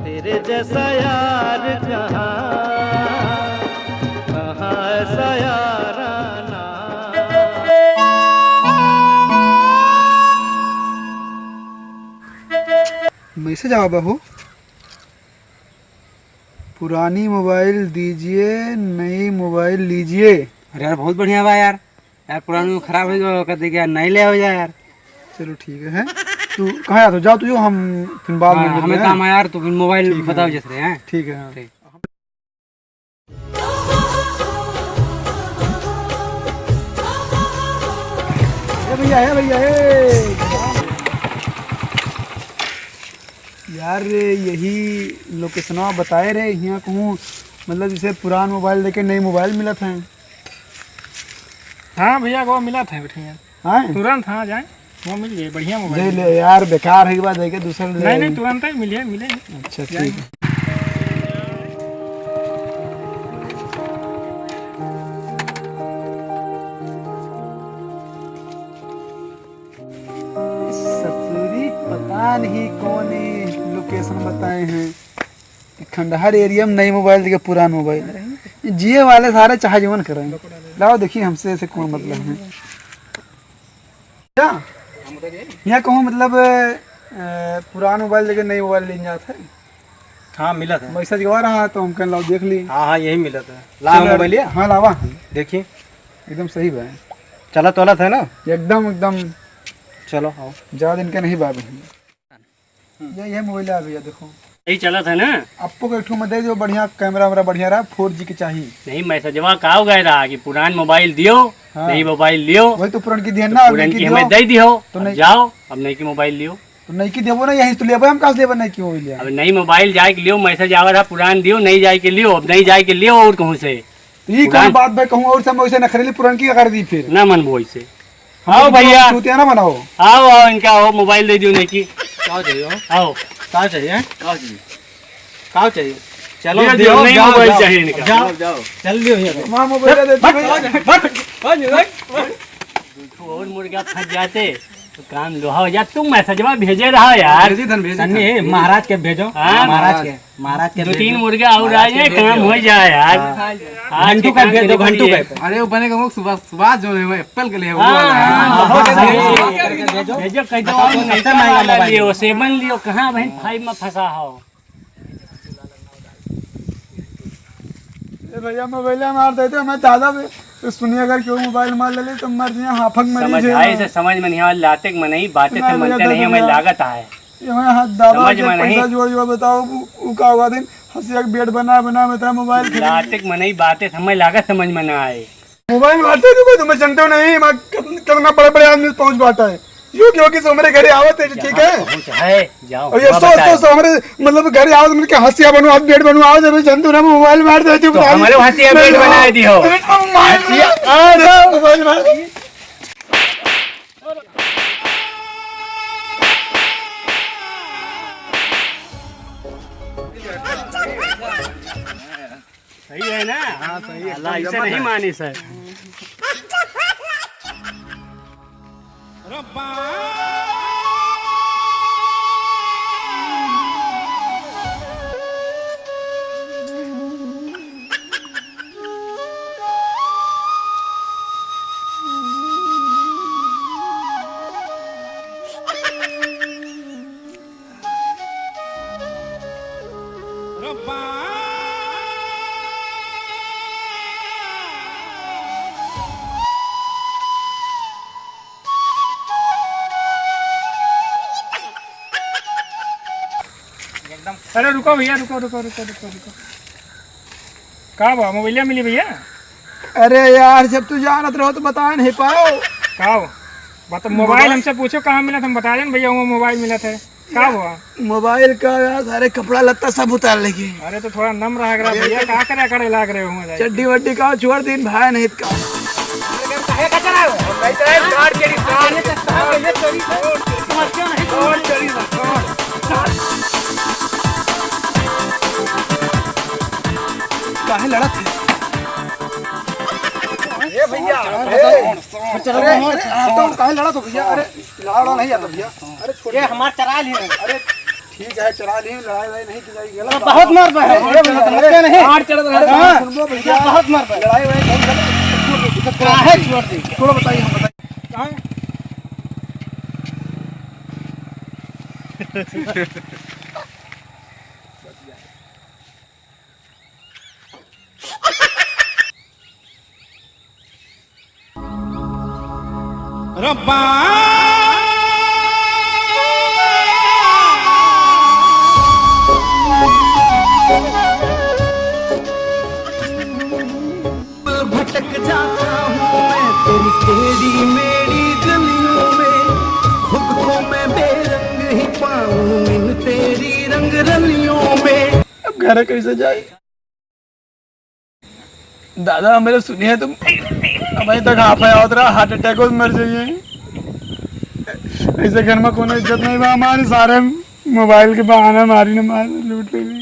तेरे जैसा यार कहाँ ऐसा याराना। मैसेज आवा बहू, पुरानी मोबाइल दीजिए नई मोबाइल लीजिए। अरे यार बहुत बढ़िया बा यार। यार पुरानी खराब हो गया कर देगा, नई ले हो जाए यार। चलो ठीक है। तू कहाँ जाता जाओ तुझे, हम फिर बाद में हमें काम है यार, तो फिर मोबाइल बताओ जैसे हैं। ठीक है। हाँ। भैया है भैया यार, यही लोकेशन बताए रहे यहाँ कहूँ, मतलब जैसे पुराना मोबाइल देके नई मोबाइल मिला था। हाँ भैया वो मिला था बैठे हाँ तुरंत। हाँ जाए वो मिल गए बढ़िया मोबाइल। ले यार, बेकार है बात देखे दूसरा। नहीं तुरंत ही मिले। अच्छा ठीक है। ससुरी पता नहीं कौन लोकेशन बताए हैं, खंडहर एरिया में नई मोबाइल देके पुराना मोबाइल। जिए वाले सारे चाहे जीवन कर रहे हैं। लाओ देखिए हमसे ऐसे कौन मतलब है क्या यहाँ कहूँ, मतलब पुराना मोबाइल देके नई मोबाइल ले जाता है। हाँ मिला था, मैसेज गवा रहा तो हम कह लाओ देख ली। हाँ यही मिला था। ला मोबाइल। हाँ लावा, देखिए एकदम सही बा, चला तोला था ना एकदम। चलो आओ। ज्यादा दिन का नहीं बाबू, ये मोबाइल है भैया देखो, यही चला था ना। आपको को एक ठो में दे दो, बढ़िया कैमरा वैमरा बढ़िया रहा, 4G की चाहिए। नहीं मैसेजवा का हो गया था कि पुरान मोबाइल दियो। हाँ। नई मोबाइल लियो। वही तो पुरान की ध्यान ना, पुरान की हमें दे दियो तो नहीं जाओ अब नई की मोबाइल लियो। तो नई की देवो ना, यही तो लेबो हम कहाँ से लेबो नई की मोबाइल। अब नई मोबाइल जाए के लियो, मैसेज आवा था पुरान दियो, नई जाए के लियो। अब नई जाए के लियो और कहूँ से ये कौन बात भाई कहूँ, और सब वैसे न खरीदी पुरान की कर दी फिर ना मन बोई से। आओ भैया चूतिया ना बनाओ। आओ इनका आओ मोबाइल दे दियो नई की। क्या चाहिए? आओ क्या चाहिए? क्या चाहिए? चलो नई मोबाइल चाहिए इनका। जाओ चल लियो यहाँ। मां मोबाइल दे और मुर्गा फंस जाते तो काम लोहा हो जाता। तुम मैसेजवा भेजे रहा यार। सन्नी महाराज के भेजो। हाँ, महाराज के 2-3 मुर्गा और आ जाए, काम हो जाए यार। घंटू का भेज दो, घंटू का। अरे वो बनेगा वो सुबह जो है एप्पल के लिए वो भेजो कह दो ऐसा महंगा लियो 7 लियो, कहाँ बहन 5 में फंसा हो। भैया मोबाइल मार देते मैं दादा तो सुनिए, अगर क्यों मोबाइल मार ले तो मर जाए हाफक मर समझ से समझ में नहीं आ लाते में नहीं बातें से मनते नहीं हमें लागत है। हाथ दादा समझ में नहीं। पैसा जोड़ बताओ वो का होगा दिन हंसी एक बेड बना मतलब मोबाइल लाते में नहीं बातें हमें लागत समझ में ना आए। मोबाइल मारते थे तुम्हें जानते हो नहीं, कितना बड़े बड़े आदमी पहुंच पाता है। क्योंकि हमारे घर आवत है ठीक है जाओ। और ये सोच हमारे मतलब घर आवत मतलब हंसिया बनू हाथ बेड बनू आओ जब जनतु ना मोबाइल मार देती तो हमारे हंसिया बेड बना दियो। मोबाइल मार सही है ना। हाँ सही है, अल्लाह इसे नहीं मानी सर। अरे रुको भैया रुको। कहाँ बा मोबाइल मिली भैया? अरे यार जब तू जानत रहो तो बता नहीं पाओ। कहाँ बात मोबाइल हमसे पूछो कहाँ मिला था, हम बता दें भैया वो मोबाइल मिला था। कहाँ हुआ मोबाइल का यार सारे कपड़ा लत्ता सब उतार लेके। अरे तो थोड़ा नम रहा करा भैया, कहाँ करे करे लाग रहे हो चड्डी वड्डी का छोड़ दिन भाई नहीं का काहे लड़त है? ए भैया तो काहे लड़ा तो भैया, अरे लड़ा नहीं जाता भैया, अरे छोड़ ये हमार चरा ली है। अरे ठीक है चला ली, लड़ाई नहीं की जाएगी, गलत बहुत मार पे है नहीं आठ चढ़ रहा हाँ, सुनो भैया, बहुत मार पे लड़ाई वड़ाई नहीं गलत, काहे छोड़ दी थोड़ा बताइए, हम बताइए। भटक जाता हूँ मैं तेरी टेढ़ी मेरी गलियों में, खुद को मैं बेरंग ही पाऊँ इन तेरी रंग रलियों में। अब घर कैसे जाए? दादा मेरे सुनिए तुम, अभी तक हाफ आया उतरा, हार्ट अटैक हो मर जाइए। ऐसे घर में कोनो इज्जत नहीं बा, हमारे सारे मोबाइल के बहाने हमारी न मार लूट ले।